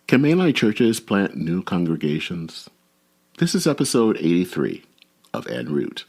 Can mainline churches plant new congregations? This is episode 83 of En Route.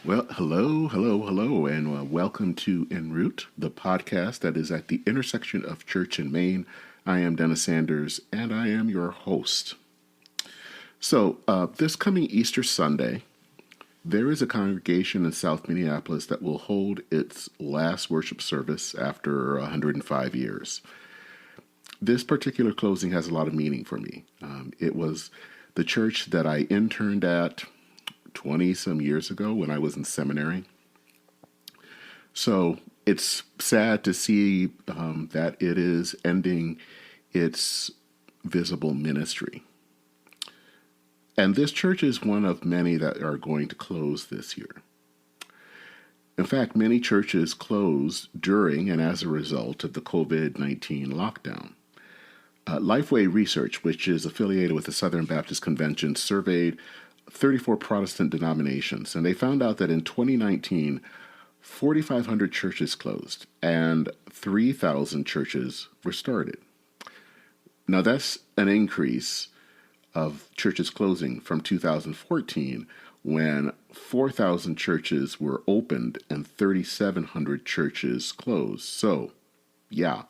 Well, hello, and welcome to En Route, the podcast that is at the intersection of church and Maine. I am Dennis Sanders, and I am your host. So, this coming Easter Sunday, there is a congregation in South Minneapolis that will hold its last worship service after 105 years. This particular closing has a lot of meaning for me. It was the church that I interned at 20 some years ago when I was in seminary. So it's sad to see that it is ending its visible ministry. And this church is one of many that are going to close this year. In fact, many churches closed during and as a result of the COVID-19 lockdown. Lifeway Research, which is affiliated with the Southern Baptist Convention, surveyed 34 Protestant denominations, and they found out that in 2019, 4,500 churches closed and 3,000 churches were started. Now that's an increase of churches closing from 2014, when 4,000 churches were opened and 3,700 churches closed. So, yeah,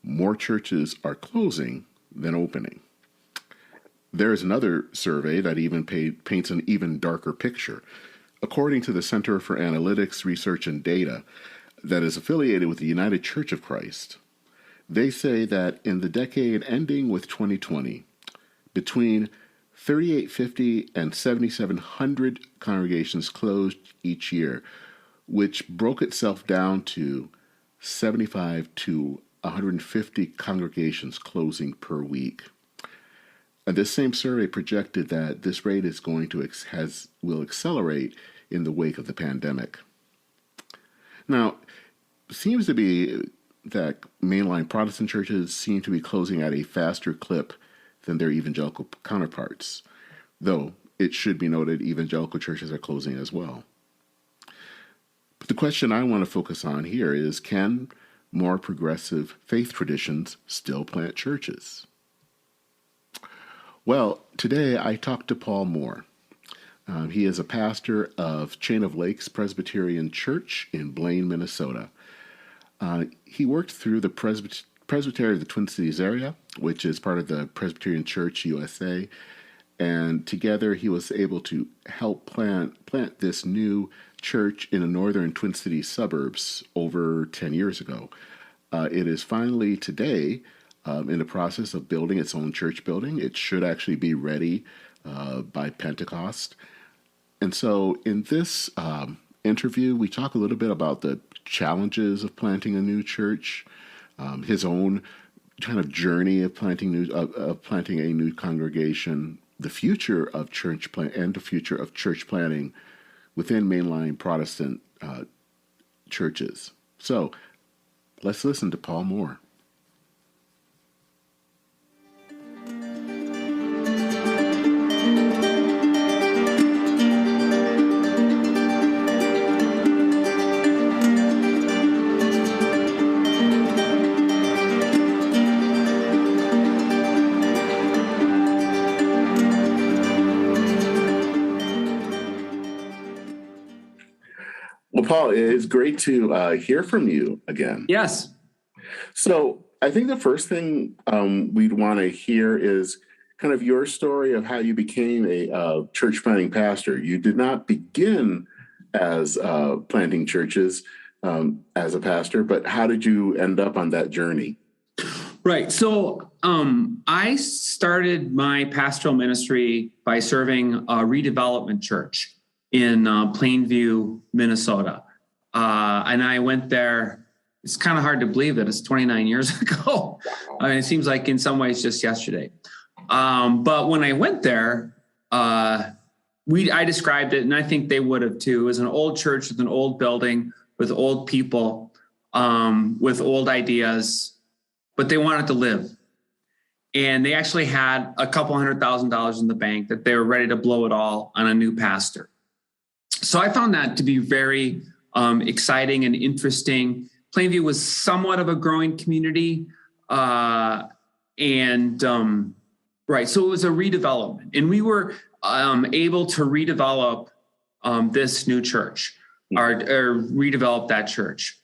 more churches are closing than opening. There is another survey that even paints an even darker picture. According to the Center for Analytics, Research, and Data that is affiliated with the United Church of Christ, they say that in the decade ending with 2020, between 3,850 and 7,700 congregations closed each year, which broke itself down to 75 to 150 congregations closing per week. And this same survey projected that this rate is going to will accelerate in the wake of the pandemic. Now, it seems to be that mainline Protestant churches seem to be closing at a faster clip than their evangelical counterparts, though it should be noted evangelical churches are closing as well. But the question I want to focus on here is, can more progressive faith traditions still plant churches? Well, today I talked to Paul Moore. He is a pastor of Chain of Lakes Presbyterian Church in Blaine, Minnesota. He worked through the Presbytery of the Twin Cities area, which is part of the Presbyterian Church USA, and together he was able to help plant this new church in the northern Twin Cities suburbs over 10 years ago. It is finally today in the process of building its own church building. It should actually be ready by Pentecost. And so in this interview, we talk a little bit about the challenges of planting a new church, his own kind of journey of planting a new congregation, the future of church and the future of church planting within mainline Protestant churches. So let's listen to Paul Moore. Well, Paul, it's great to hear from you again. Yes. So I think the first thing we'd want to hear is kind of your story of how you became a church planting pastor. You did not begin as planting churches as a pastor, but how did you end up on that journey? Right. So I started my pastoral ministry by serving a redevelopment church in Plainview, Minnesota. And I went there. It's kind of hard to believe that it's 29 years ago. I mean, it seems like in some ways just yesterday. But when I went there, I described it, and I think they would have too, as an old church with an old building, with old people, with old ideas, but they wanted to live. And they actually had a couple $100,000 in the bank that they were ready to blow it all on a new pastor. So I found that to be very exciting and interesting. Plainview was somewhat of a growing community. Right. So it was a redevelopment, and we were able to redevelop this new church or redevelop that church.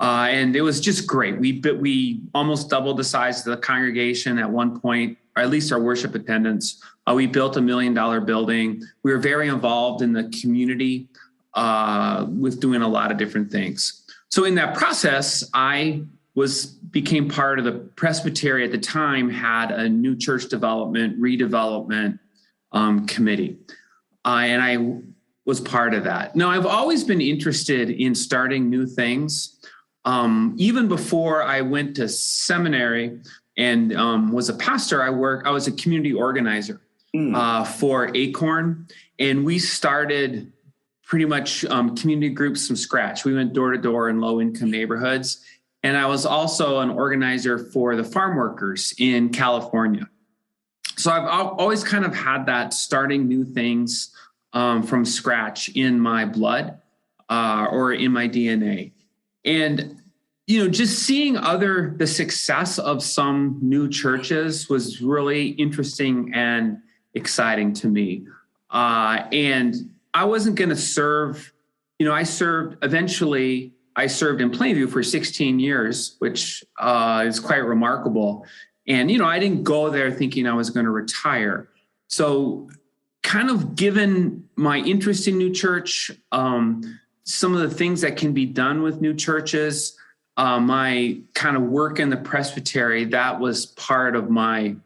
And it was just great. We almost doubled the size of the congregation at one point, or at least our worship attendance. We built $1 million building. We were very involved in the community with doing a lot of different things. So in that process, I became part of the Presbytery at the time, had a new church development, redevelopment committee. And I was part of that. Now, I've always been interested in starting new things. Even before I went to seminary and was a pastor, I was a community organizer for Acorn. And we started pretty much community groups from scratch. We went door to door in low income neighborhoods. And I was also an organizer for the farm workers in California. So I've always kind of had that starting new things from scratch in my blood or in my DNA. And, just seeing the success of some new churches was really interesting and exciting to me. And I wasn't going to serve, I served in Plainview for 16 years, which is quite remarkable. And, I didn't go there thinking I was going to retire. So kind of given my interest in new church, some of the things that can be done with new churches, my kind of work in the Presbytery, that was part of my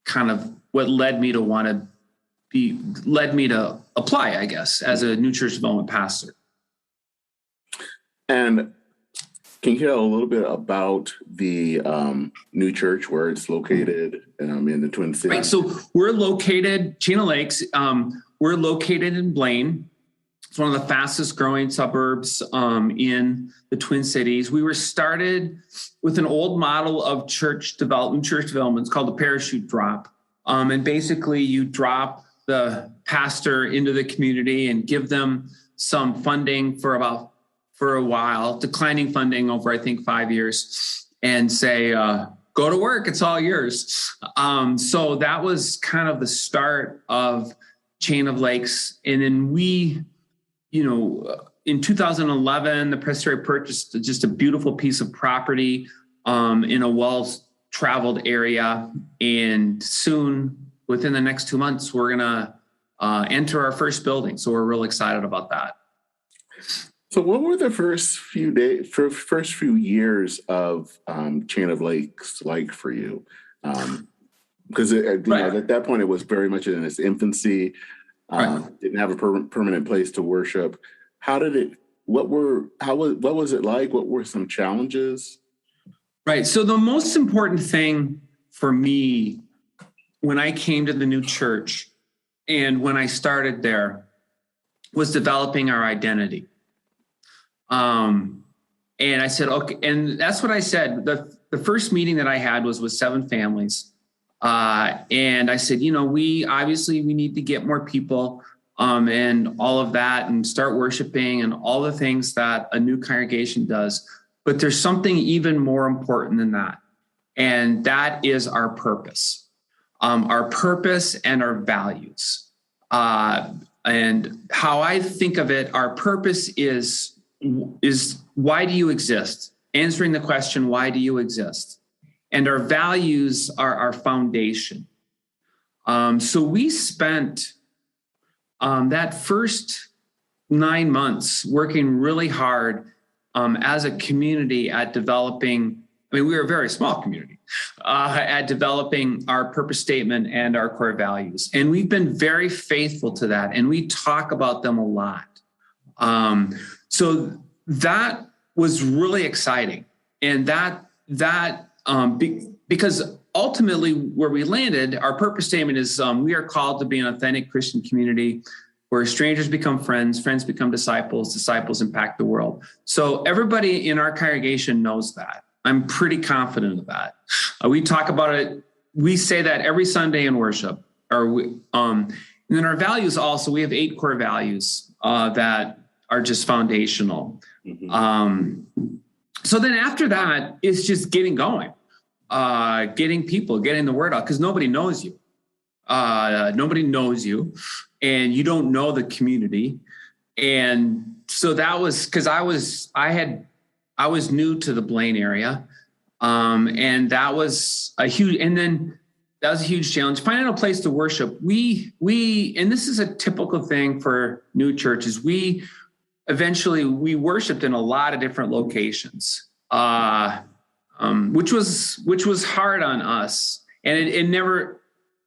kind of what led me to apply, I guess, as a new church development pastor. And can you tell a little bit about the new church, where it's located in the Twin Cities? Right. So we're located, Chain of Lakes. We're located in Blaine. It's one of the fastest growing suburbs in the Twin Cities. We were started with an old model of church development. It's called the parachute drop. And basically you drop the pastor into the community and give them some funding for a while, declining funding over, I think, 5 years, and say, go to work, it's all yours. So that was kind of the start of Chain of Lakes. And then we, in 2011, the Presbytery purchased just a beautiful piece of property in a well-traveled area. And soon, within the next 2 months, we're going to enter our first building. So we're real excited about that. So what were the first few years of Chain of Lakes like for you? Because at that point, it was very much in its infancy. Didn't have a permanent place to worship. What was it like? What were some challenges? Right. So the most important thing for me when I came to the new church and when I started there was developing our identity. And I said, okay. And that's what I said. The first meeting that I had was with 7 families. And I said, we need to get more people, and all of that, and start worshiping and all the things that a new congregation does. But there's something even more important than that. And that is our purpose and our values. And how I think of it, our purpose is why do you exist? Answering the question, why do you exist? And our values are our foundation. So we spent that first 9 months working really hard as a community at developing. We were a very small community at developing our purpose statement and our core values. And we've been very faithful to that. And we talk about them a lot. So that was really exciting. And because ultimately where we landed, our purpose statement is we are called to be an authentic Christian community where strangers become friends, friends become disciples, disciples impact the world. So everybody in our congregation knows that. I'm pretty confident of that. We talk about it. We say that every Sunday in worship. And then our values also, we have 8 core values that are just foundational. Mm-hmm. So then after that, it's just getting going, getting the word out, because nobody knows you. Nobody knows you, and you don't know the community. And so that was because I was new to the Blaine area. And that was a huge challenge. Finding a place to worship. We, and this is a typical thing for new churches. We worshiped in a lot of different locations, which was hard on us. And it never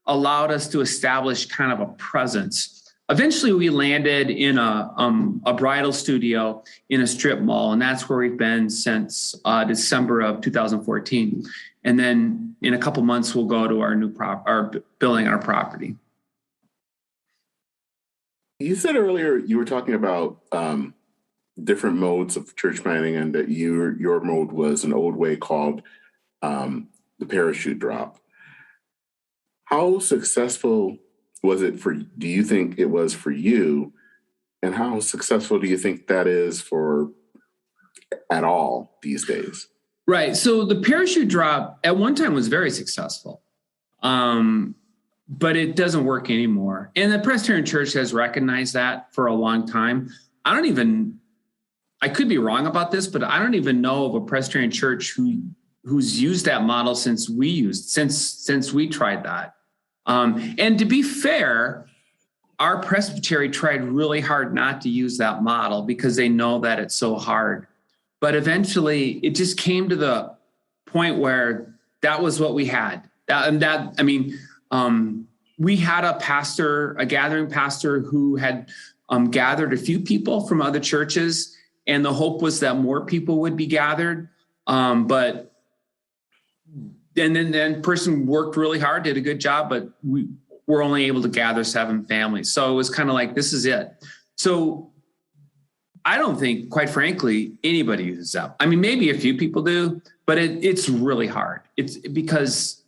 allowed us to establish kind of a presence. Eventually we landed in a bridal studio in a strip mall, and that's where we've been since December of 2014. And then in a couple months, we'll go to our building, our property. You said earlier you were talking about different modes of church planting, and that your mode was an old way called the parachute drop. How successful was it do you think it was for you? And how successful do you think that is at all these days? Right. So the parachute drop at one time was very successful, but it doesn't work anymore. And the Presbyterian Church has recognized that for a long time. I could be wrong about this, but I don't even know of a Presbyterian church who's used that model since we tried that. And to be fair, our Presbytery tried really hard not to use that model because they know that it's so hard. But eventually it just came to the point where that was what we had. We had a gathering pastor who had gathered a few people from other churches, and the hope was that more people would be gathered. But then person worked really hard, did a good job, but we were only able to gather 7 families. So it was kind of like, this is it. So I don't think, quite frankly, anybody uses that. I mean, maybe a few people do, but it's really hard. It's because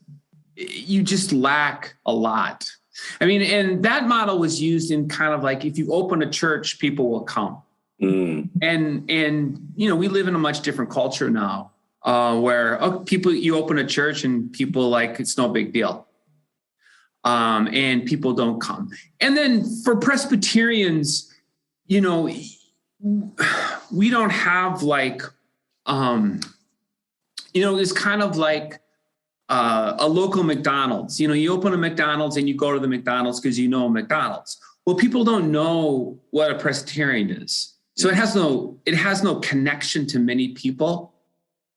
you just lack a lot. I mean, and that model was used in kind of like, if you open a church, people will come. Mm. And we live in a much different culture now, where you open a church and people like, it's no big deal. And people don't come. And then for Presbyterians, we don't have like, it's kind of like a local McDonald's. You open a McDonald's and you go to the McDonald's because you know McDonald's. Well, people don't know what a Presbyterian is. So it has no connection to many people.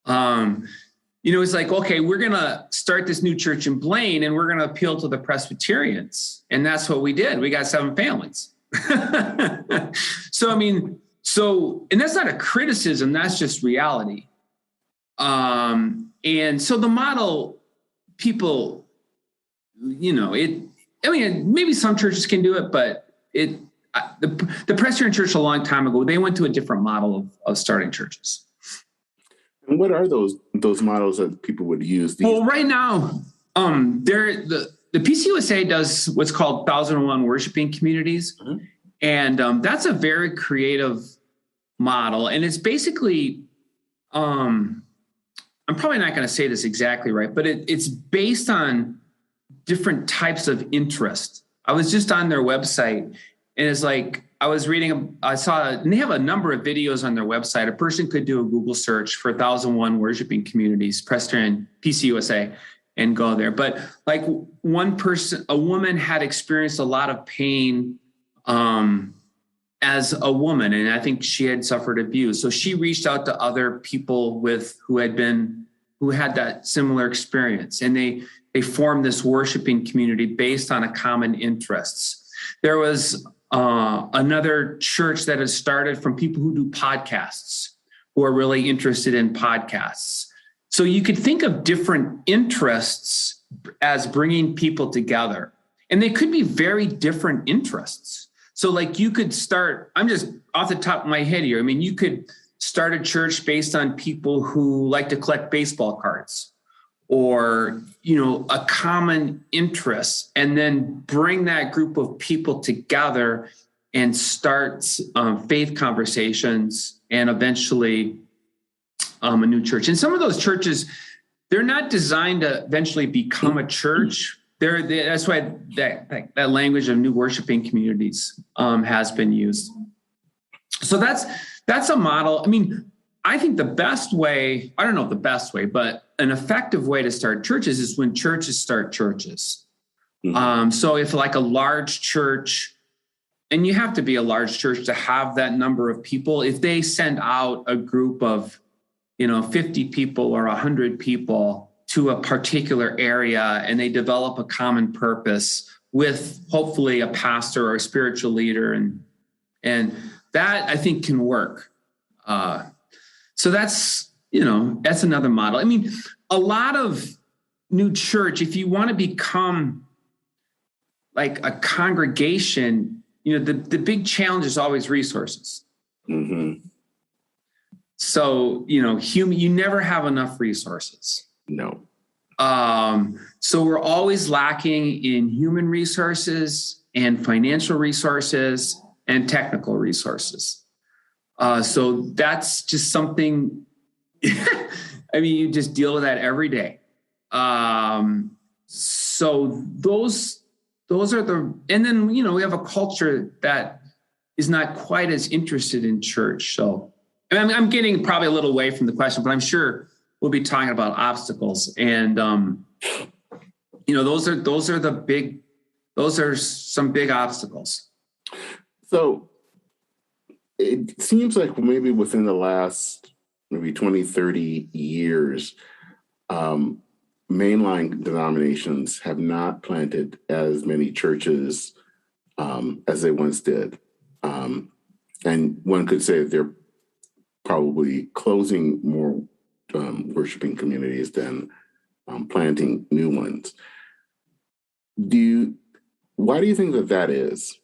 It's like, okay, we're going to start this new church in Blaine and we're going to appeal to the Presbyterians. And that's what we did. We got 7 families. And that's not a criticism. That's just reality. And so the model, people, maybe some churches can do it, but the Presbyterian Church a long time ago, they went to a different model of starting churches. And what are those models that people would use? Well, right now, the PCUSA does what's called 1001 worshiping communities. Mm-hmm. And that's a very creative model. And it's basically, I'm probably not going to say this exactly right, but it's based on different types of interest. I was just on their website, and it's like, and they have a number of videos on their website. A person could do a Google search for 1001 worshiping communities, Presbyterian, PCUSA, and go there. But like a woman had experienced a lot of pain as a woman, and I think she had suffered abuse. So she reached out to other people who had that similar experience, and they formed this worshiping community based on a common interests. There was another church that has started from people who do podcasts, who are really interested in podcasts. So you could think of different interests as bringing people together. And they could be very different interests. So like you could start, I'm just off the top of my head here. I mean, you could start a church based on people who like to collect baseball cards or, a common interest, and then bring that group of people together and start faith conversations and eventually a new church. And some of those churches, they're not designed to eventually become a church. That's why that language of new worshiping communities has been used. So that's a model. I mean, I think the best way, I don't know if the best way, but an effective way to start churches is when churches start churches. Mm-hmm. So if like a large church, and you have to be a large church to have that number of people, if they send out a group of 50 people or 100 people to a particular area, and they develop a common purpose with hopefully a pastor or a spiritual leader, and that I think can work. So that's another model. I mean, a lot of new church, if you want to become like a congregation, the big challenge is always resources. Mm-hmm. So, you never have enough resources. No. So we're always lacking in human resources and financial resources and technical resources. So that's just something, I mean, you just deal with that every day. So those are and then, we have a culture that is not quite as interested in church. So I'm getting probably a little away from the question, but I'm sure we'll be talking about obstacles, and those are some big obstacles. So it seems like maybe within the last 20, 30 years, mainline denominations have not planted as many churches as they once did. And one could say that they're probably closing more worshiping communities than planting new ones. Why do you think that is?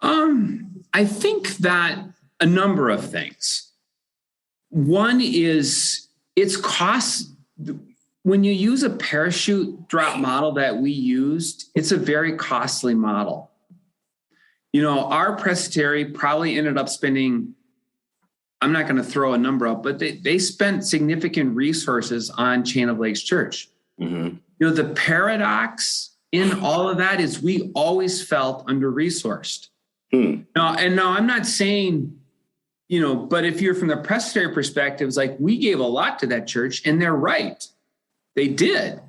I think that a number of things. One is it's cost. When you use a parachute drop model that we used, it's a very costly model. Our Presbytery probably ended up spending, I'm not going to throw a number up, but they spent significant resources on Chain of Lakes Church. Mm-hmm. The paradox in all of that is we always felt under-resourced. Now I'm not saying, but if you're from the Presbytery perspective, it's like we gave a lot to that church, and they're right. They did.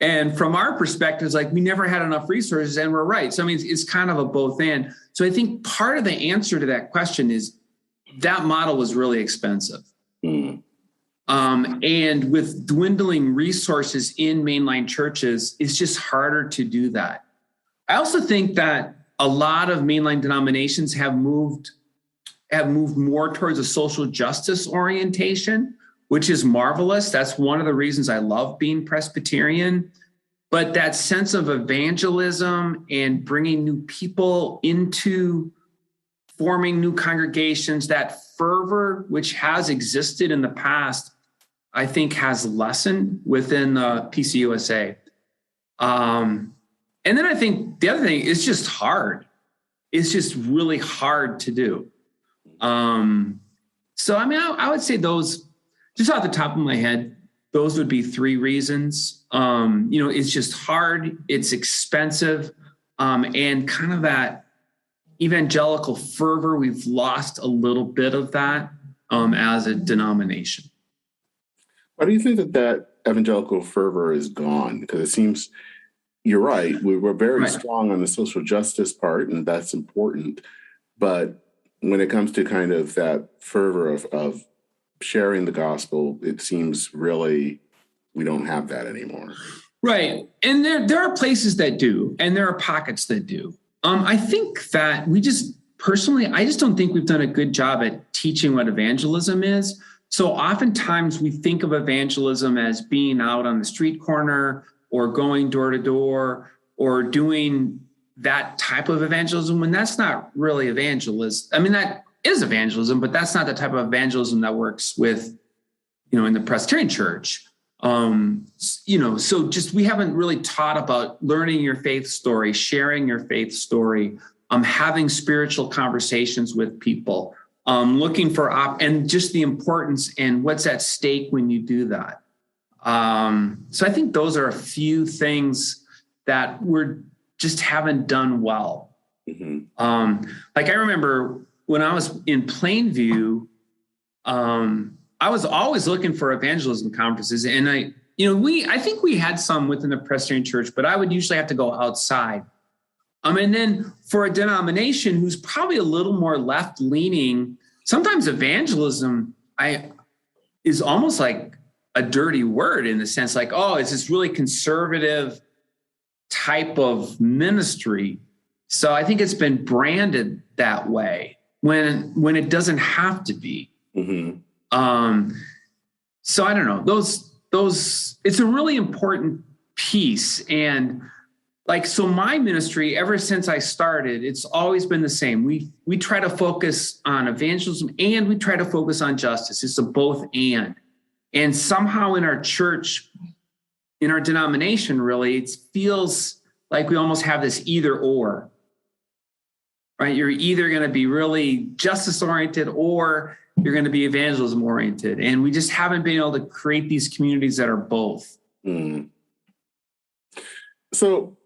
And from our perspective, it's like we never had enough resources, and we're right. So, I mean, it's kind of a both and. So I think part of the answer to that question is that model was really expensive. Mm. And with dwindling resources in mainline churches, it's just harder to do that. I also think that a lot of mainline denominations have moved more towards a social justice orientation, which is marvelous. That's one of the reasons I love being Presbyterian. But that sense of evangelism and bringing new people into forming new congregations, that fervor, which has existed in the past, I think has lessened within the PCUSA. And then I think the other thing is just hard. It's just really hard to do. So, I mean, I would say those, just off the top of my head, those would be three reasons. It's just hard, it's expensive, and kind of that evangelical fervor, we've lost a little bit of that as a denomination. Why do you think that evangelical fervor is gone? Because it seems, you're right, we were very strong on the social justice part, and that's important. But when it comes to kind of that fervor of sharing the gospel, it seems really we don't have that anymore. Right. And there are places that do, and there are pockets that do. I think that I just don't think we've done a good job at teaching what evangelism is. So oftentimes we think of evangelism as being out on the street corner or going door to door or doing that type of evangelism, when that's not really evangelism. I mean, that is evangelism, but that's not the type of evangelism that works with, in the Presbyterian Church. So just we haven't really taught about learning your faith story, sharing your faith story, having spiritual conversations with people, looking for and just the importance and what's at stake when you do that. So I think those are a few things that we're just haven't done well. Mm-hmm. Like I remember when I was in Plainview, I was always looking for evangelism conferences, and I think we had some within the Presbyterian Church, but I would usually have to go outside. And then for a denomination who's probably a little more left leaning, sometimes evangelism is almost like a dirty word in the sense like, oh, it's this really conservative type of ministry. So I think it's been branded that way when it doesn't have to be. Mm-hmm. So I don't know, those, it's a really important piece. And so my ministry, ever since I started, it's always been the same. We try to focus on evangelism and we try to focus on justice. It's a both and. And somehow in our church, in our denomination, really, it feels like we almost have this either or, right? You're either going to be really justice oriented or you're going to be evangelism oriented. And we just haven't been able to create these communities that are both. Mm. So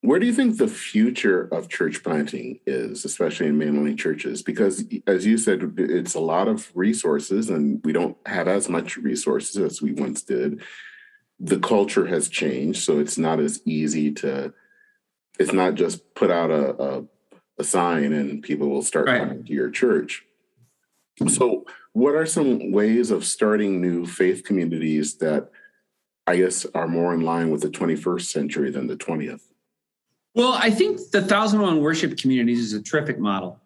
where do you think the future of church planting is, especially in mainline churches? Because as you said, it's a lot of resources and we don't have as much resources as we once did. The culture has changed, so it's not as easy it's not just put out a sign and people will start coming to your church. So what are some ways of starting new faith communities that I guess are more in line with the 21st century than the 20th? Well, I think the 1,001 worship communities is a terrific model.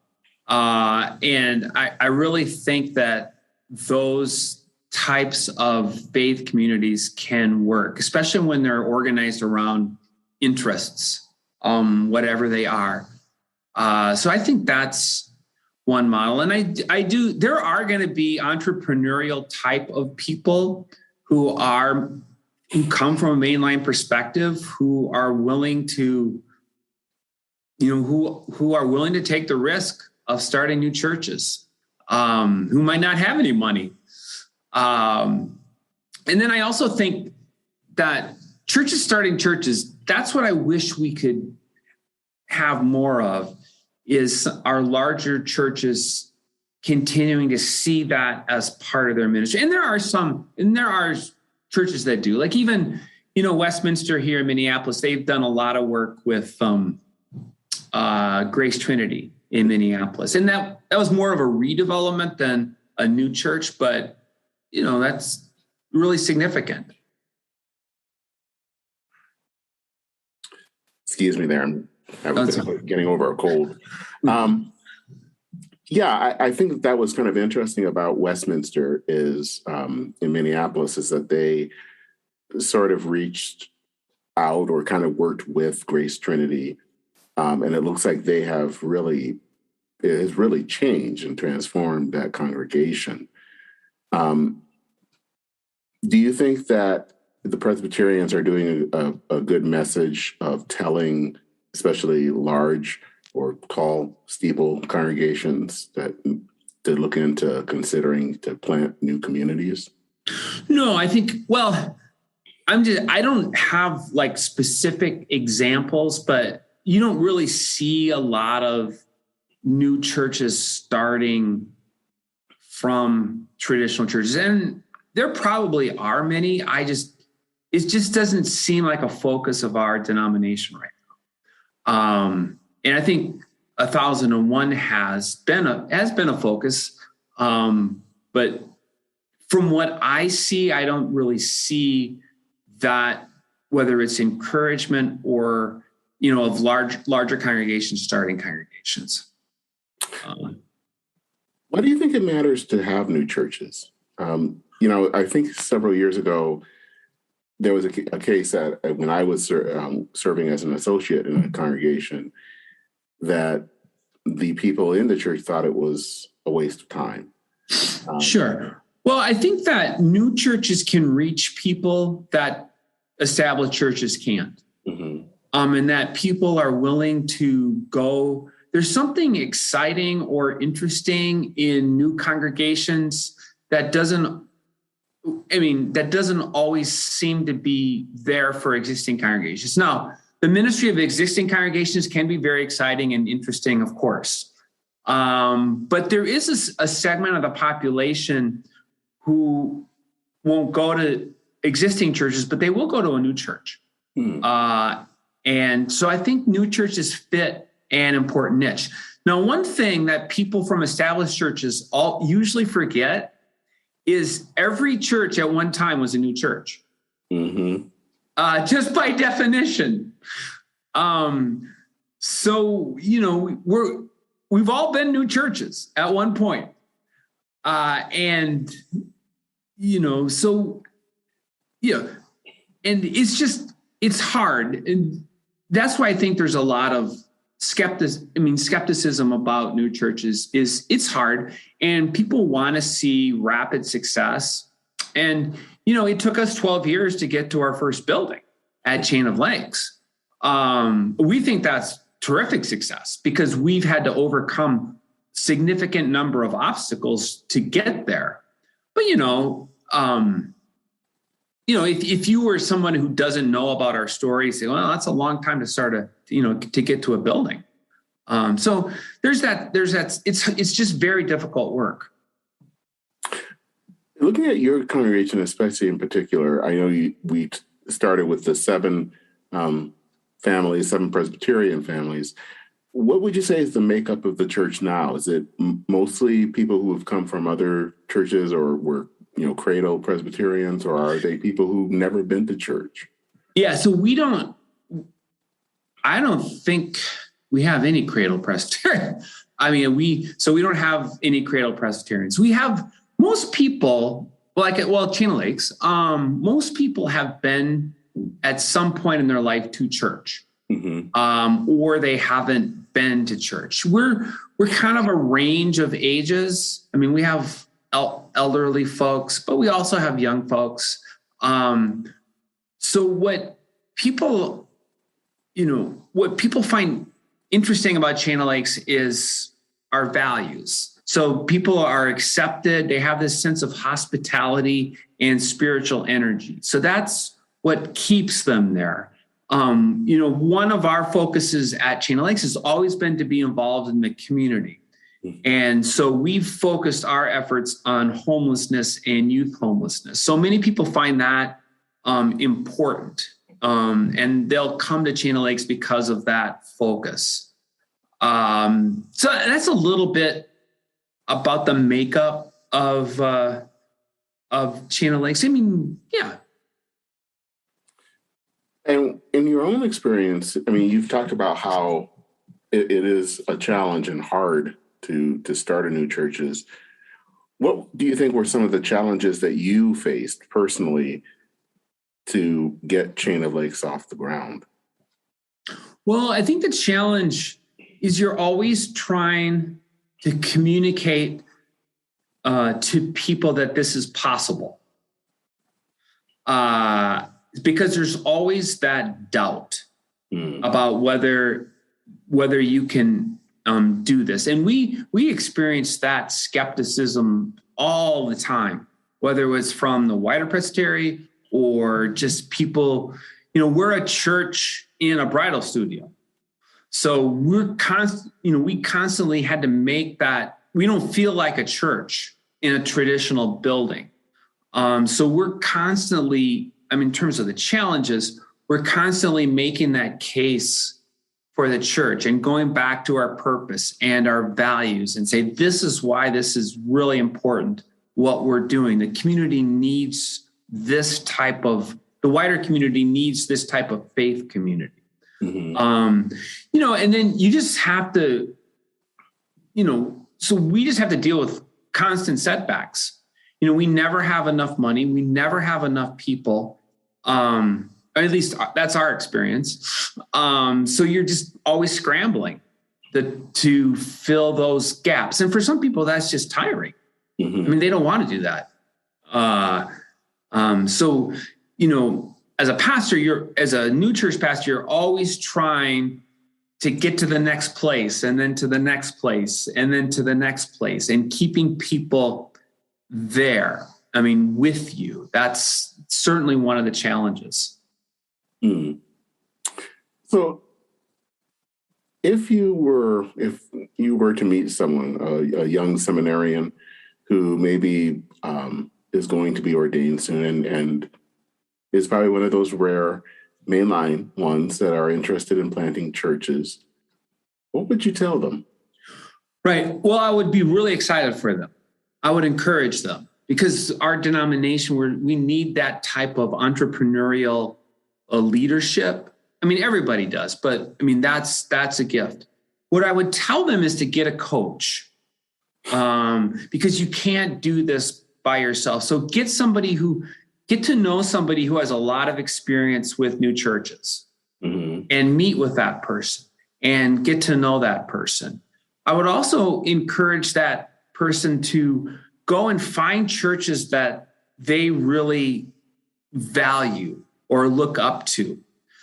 And I really think that those types of faith communities can work, especially when they're organized around interests, whatever they are. So I think that's one model. And there are going to be entrepreneurial type of people who come from a mainline perspective, who are willing to, who are willing to take the risk of starting new churches, who might not have any money. And then I also think that churches starting churches, that's what I wish we could have more of, is our larger churches continuing to see that as part of their ministry. And there are churches that do, like even, Westminster here in Minneapolis, they've done a lot of work with Grace Trinity in Minneapolis. And that was more of a redevelopment than a new church, but, that's really significant. Excuse me there. I'm getting over a cold. I think that was kind of interesting about Westminster is in Minneapolis is that they sort of reached out or kind of worked with Grace Trinity. And it looks like it has really changed and transformed that congregation. Do you think that the Presbyterians are doing a good message of telling, especially large or tall steeple congregations, that they're looking into considering to plant new communities? No, I think, I don't have like specific examples, but you don't really see a lot of new churches starting from traditional churches. And there probably are many. It just doesn't seem like a focus of our denomination right now. And I think 1,001 has been a focus. But from what I see, I don't really see that, whether it's encouragement or, of larger congregations starting congregations. Why do you think it matters to have new churches? I think several years ago, there was a case that when I was serving as an associate in a congregation, that the people in the church thought it was a waste of time. Sure. Well, I think that new churches can reach people that established churches can't. Mm-hmm. And that people are willing to go. There's something exciting or interesting in new congregations that doesn't always seem to be there for existing congregations. Now, the ministry of existing congregations can be very exciting and interesting, of course. But there is a segment of the population who won't go to existing churches, but they will go to a new church. And so I think new churches fit an important niche. Now, one thing that people from established churches all usually forget is every church at one time was a new church. Mm-hmm. Just by definition. So, we've all been new churches at one point. And it's hard. And that's why I think there's a lot of skepticism about new churches. It's hard, and people want to see rapid success. And, it took us 12 years to get to our first building at Chain of Lakes. We think that's terrific success because we've had to overcome significant number of obstacles to get there. But, if you were someone who doesn't know about our story, say, well, that's a long time to start to get to a building. So there's that, it's just very difficult work. Looking at your congregation, especially in particular, I know we started with the seven Presbyterian families. What would you say is the makeup of the church now? Is it mostly people who have come from other churches or were, cradle Presbyterians, or are they people who've never been to church? Yeah, so I don't think we have any cradle Presbyterian. We don't have any cradle Presbyterians. We have most people, Chain of Lakes, most people have been at some point in their life to church, or they haven't been to church. We're kind of a range of ages. We have elderly folks, but we also have young folks. So what people find interesting about Chain of Lakes is our values. So people are accepted. They have this sense of hospitality and spiritual energy. So that's what keeps them there. One of our focuses at Chain of Lakes has always been to be involved in the community. And so we've focused our efforts on homelessness and youth homelessness. So many people find that important. And they'll come to Chain of Lakes because of that focus. So that's a little bit about the makeup of Chain of Lakes. Yeah. And in your own experience, you've talked about how it is a challenge and hard to start a new churches. What do you think were some of the challenges that you faced personally to get Chain of Lakes off the ground? Well, I think the challenge is you're always trying to communicate to people that this is possible. Because there's always that doubt about whether you can do this. And we experience that skepticism all the time, whether it was from the wider Presbytery or just people. We're a church in a bridal studio. So we constantly had to make that. We don't feel like a church in a traditional building. So we're constantly, in terms of the challenges, we're constantly making that case for the church and going back to our purpose and our values and say, this is why this is really important, what we're doing. The community needs the wider community needs this type of faith community. And then you just have to, so we just have to deal with constant setbacks. we never have enough money. We never have enough people. At least that's our experience. So you're just always scrambling to fill those gaps. And for some people, that's just tiring. Mm-hmm. I mean, they don't want to do that. So, as a pastor, as a new church pastor, you're always trying to get to the next place, and then to the next place, and then to the next place, and keeping people there. I mean, with you. That's certainly one of the challenges. Mm. So if you were to meet someone, a young seminarian who maybe is going to be ordained soon and is probably one of those rare mainline ones that are interested in planting churches, what would you tell them? Right. Well, I would be really excited for them. I would encourage them, because our denomination, we need that type of entrepreneurial leadership. I mean, everybody does, but I mean, that's a gift. What I would tell them is to get a coach, because you can't do this by yourself. So get to know somebody who has a lot of experience with new churches, mm-hmm. and meet with that person and get to know that person. I would also encourage that person to go and find churches that they really value or look up to.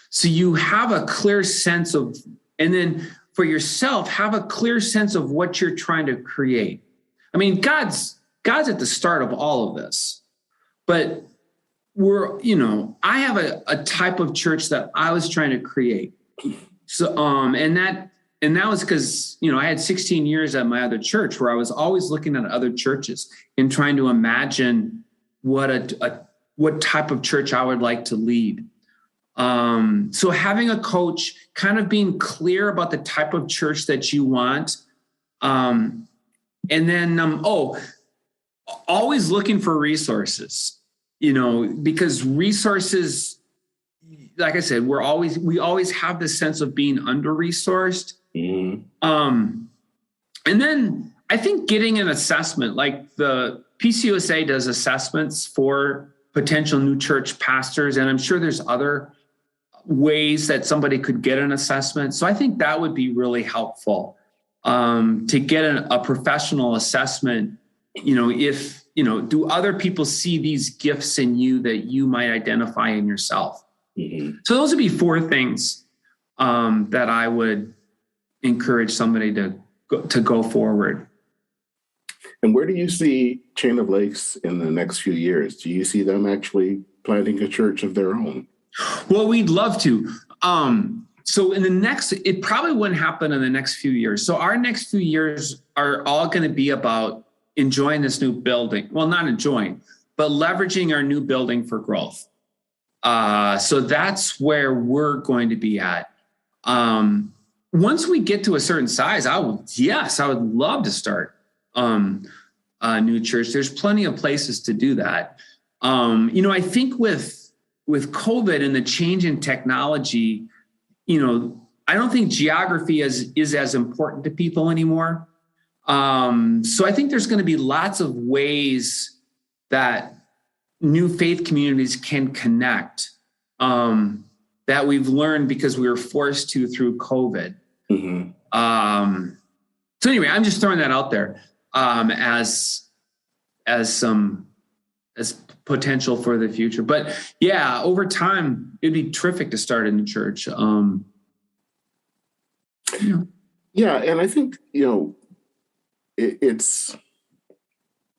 So you have a clear sense of, and then for yourself, have a clear sense of what you're trying to create. I mean, God's at the start of all of this, but I have a type of church that I was trying to create. So, and that was because, I had 16 years at my other church where I was always looking at other churches and trying to imagine what type of church I would like to lead. So having a coach, kind of being clear about the type of church that you want. And then, always looking for resources, because resources, like I said, we always have this sense of being under-resourced. Mm-hmm. And then I think getting an assessment, like the PCUSA does assessments for potential new church pastors, and I'm sure there's other ways that somebody could get an assessment. So I think that would be really helpful, to get a professional assessment. If, do other people see these gifts in you that you might identify in yourself? Mm-hmm. So those would be 4 things that I would encourage somebody to go forward. And where do you see Chain of Lakes in the next few years? Do you see them actually planting a church of their own? Well, we'd love to. So it probably wouldn't happen in the next few years. So our next few years are all going to be about enjoying this new building. Well, not enjoying, but leveraging our new building for growth. So that's where we're going to be at. Once we get to a certain size, I would love to start a new church. There's plenty of places to do that. I think with COVID and the change in technology, I don't think geography is as important to people anymore. So I think there's going to be lots of ways that new faith communities can connect, that we've learned because we were forced to through COVID. Mm-hmm. So anyway, I'm just throwing that out there as potential for the future. But yeah, over time, it'd be terrific to start a new church. Yeah, and I think it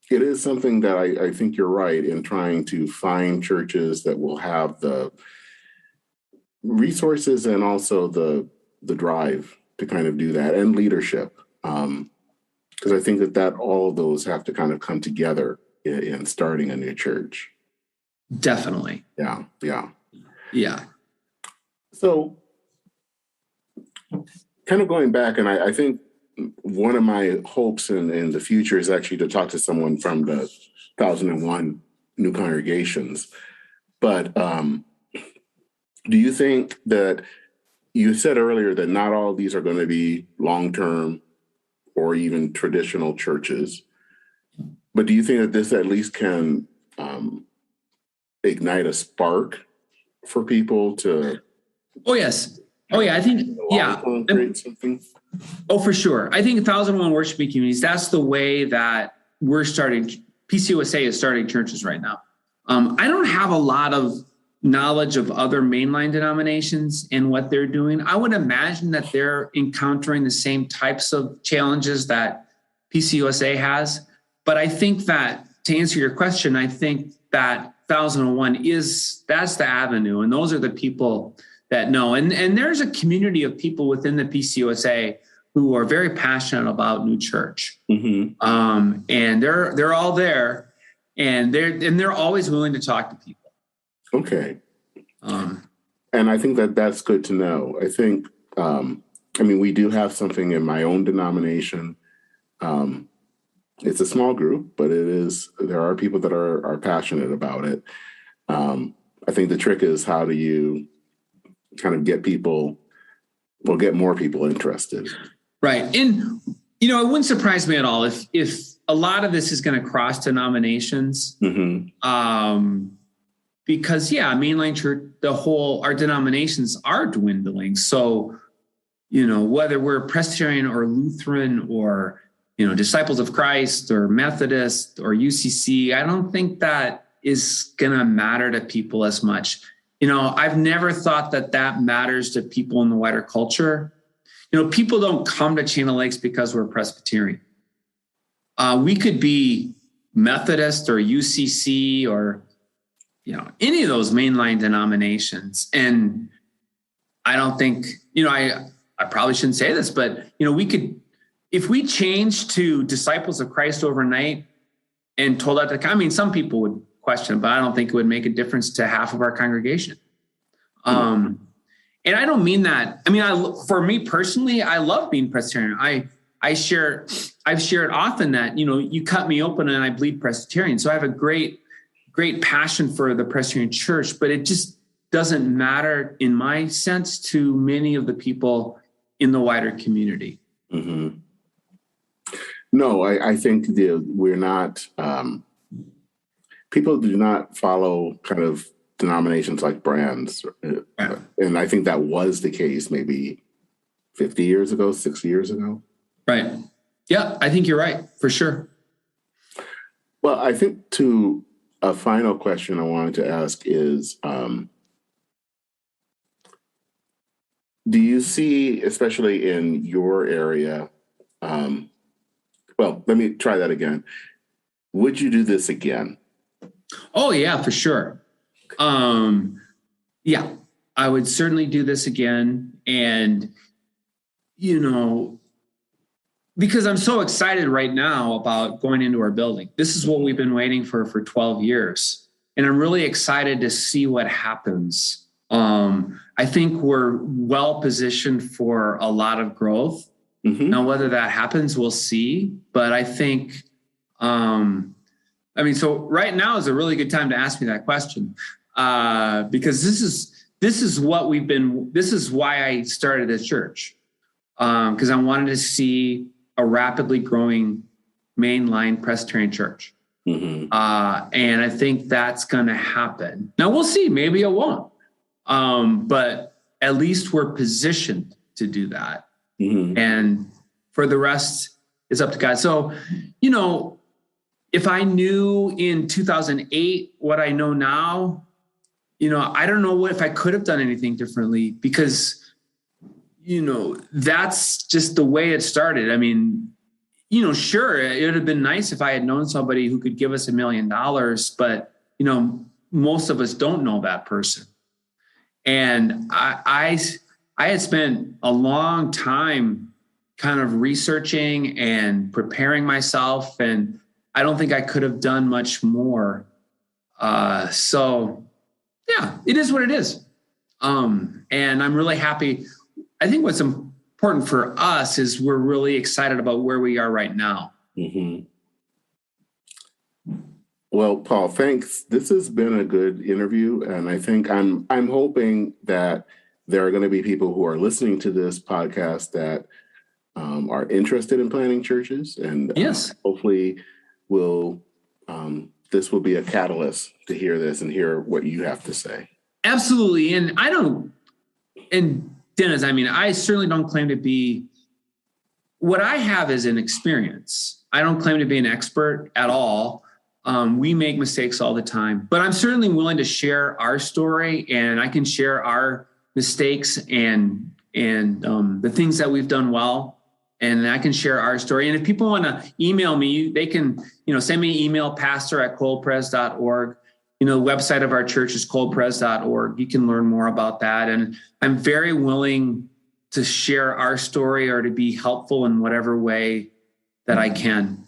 is something that I think you're right in trying to find churches that will have the resources and also the drive to kind of do that, and leadership. Because I think that all of those have to kind of come together in starting a new church. Definitely. Yeah. So kind of going back, and I think one of my hopes in the future is actually to talk to someone from the 2001 new congregations. But do you think that, you said earlier that not all of these are going to be long-term or even traditional churches. But do you think that this at least can ignite a spark for people to? Oh, yes. Oh, yeah. I think, yeah. Create something? Oh, for sure. I think 1,001 worshiping communities, that's the way that we're starting. PCUSA is starting churches right now. I don't have a lot of knowledge of other mainline denominations and what they're doing. I would imagine that they're encountering the same types of challenges that PCUSA has. But I think that, to answer your question, I think that 1,001 that's the avenue. And those are the people that know. And there's a community of people within the PCUSA who are very passionate about new church. Mm-hmm. And they're all there, and they're always willing to talk to people. Okay. And I think that that's good to know. I think, we do have something in my own denomination. It's a small group, but there are people that are passionate about it. I think the trick is, how do you kind of get more people interested? Right. And, it wouldn't surprise me at all if a lot of this is going to cross denominations. Mm-hmm. Because, mainline church, our denominations are dwindling. So, whether we're Presbyterian or Lutheran or, Disciples of Christ or Methodist or UCC, I don't think that is going to matter to people as much. I've never thought that matters to people in the wider culture. People don't come to Chain of Lakes because we're Presbyterian. We could be Methodist or UCC or, any of those mainline denominations. And I don't think, I probably shouldn't say this, but, we could, if we changed to Disciples of Christ overnight and told that some people would question, but I don't think it would make a difference to half of our congregation. And I don't mean that. For me personally, I love being Presbyterian. I've shared often that, you cut me open and I bleed Presbyterian. So I have a great passion for the Presbyterian church, but it just doesn't matter in my sense to many of the people in the wider community. Mm-hmm. No, I think we're not, people do not follow kind of denominations like brands. And I think that was the case maybe 50 years ago, 60 years ago. Right. Yeah, I think you're right, for sure. Well, I think to a final question I wanted to ask is, do you see, especially in your area, well, let me try that again. Would you do this again? Oh, yeah, for sure. Yeah, I would certainly do this again. And, because I'm so excited right now about going into our building. This is what we've been waiting for 12 years. And I'm really excited to see what happens. I think we're well positioned for a lot of growth. Mm-hmm. Now, whether that happens, we'll see. But I think, so right now is a really good time to ask me that question, because this is why I started this church, because I wanted to see a rapidly growing mainline Presbyterian church. Mm-hmm. And I think that's going to happen. Now we'll see, maybe it won't. But at least we're positioned to do that. Mm-hmm. And for the rest, it's up to God. So, if I knew in 2008 what I know now, I don't know if I could have done anything differently, because, that's just the way it started. Sure, it would have been nice if I had known somebody who could give us $1 million, but, most of us don't know that person. And I had spent a long time kind of researching and preparing myself, and I don't think I could have done much more. So yeah, it is what it is. And I'm really happy. I think what's important for us is we're really excited about where we are right now. Mm-hmm. Well, Paul, thanks. This has been a good interview, and I think I'm hoping that there are going to be people who are listening to this podcast that are interested in planting churches, and yes, hopefully will this will be a catalyst to hear this and hear what you have to say. Absolutely. And Dennis, I mean, I certainly don't claim to be, what I have is an experience. I don't claim to be an expert at all. We make mistakes all the time, but I'm certainly willing to share our story, and I can share our mistakes and the things that we've done well. And I can share our story. And if people want to email me, they can, send me an email, pastor@coldpres.org. The website of our church is coldpres.org. You can learn more about that. And I'm very willing to share our story or to be helpful in whatever way that I can.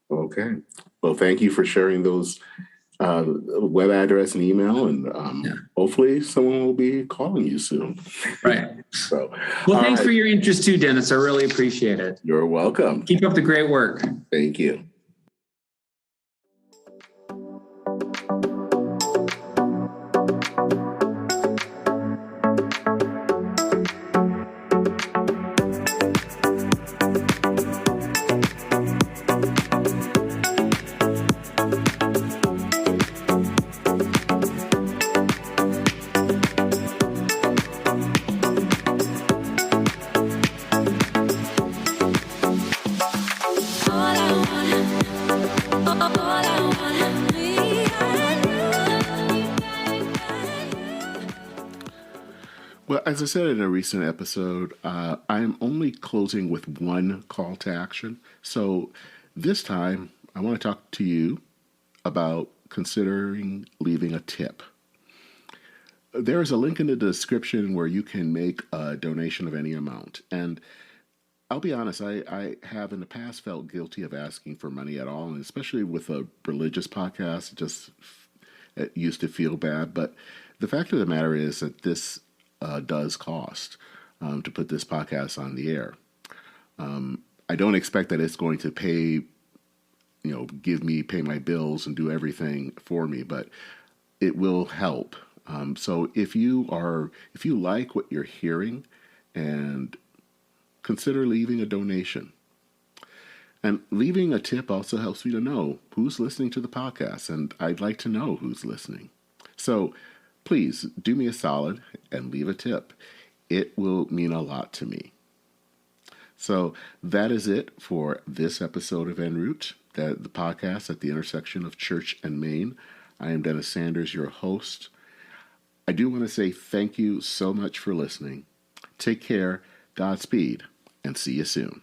Okay. Well, thank you for sharing those web address and email, and hopefully someone will be calling you soon. Right. So, well, thanks for your interest too, Dennis. I really appreciate it. You're welcome. Keep up the great work. Thank you. Well, as I said in a recent episode, I am only closing with one call to action. So this time, I want to talk to you about considering leaving a tip. There is a link in the description where you can make a donation of any amount. And I'll be honest, I have in the past felt guilty of asking for money at all, and especially with a religious podcast, it used to feel bad. But the fact of the matter is that this does cost to put this podcast on the air. I don't expect that it's going to pay my bills and do everything for me, but it will help. So if you like what you're hearing, and consider leaving a donation. And leaving a tip also helps me to know who's listening to the podcast, and I'd like to know who's listening. So please do me a solid and leave a tip. It will mean a lot to me. So that is it for this episode of En Route, the podcast at the intersection of church and Maine. I am Dennis Sanders, your host. I do want to say thank you so much for listening. Take care, Godspeed, and see you soon.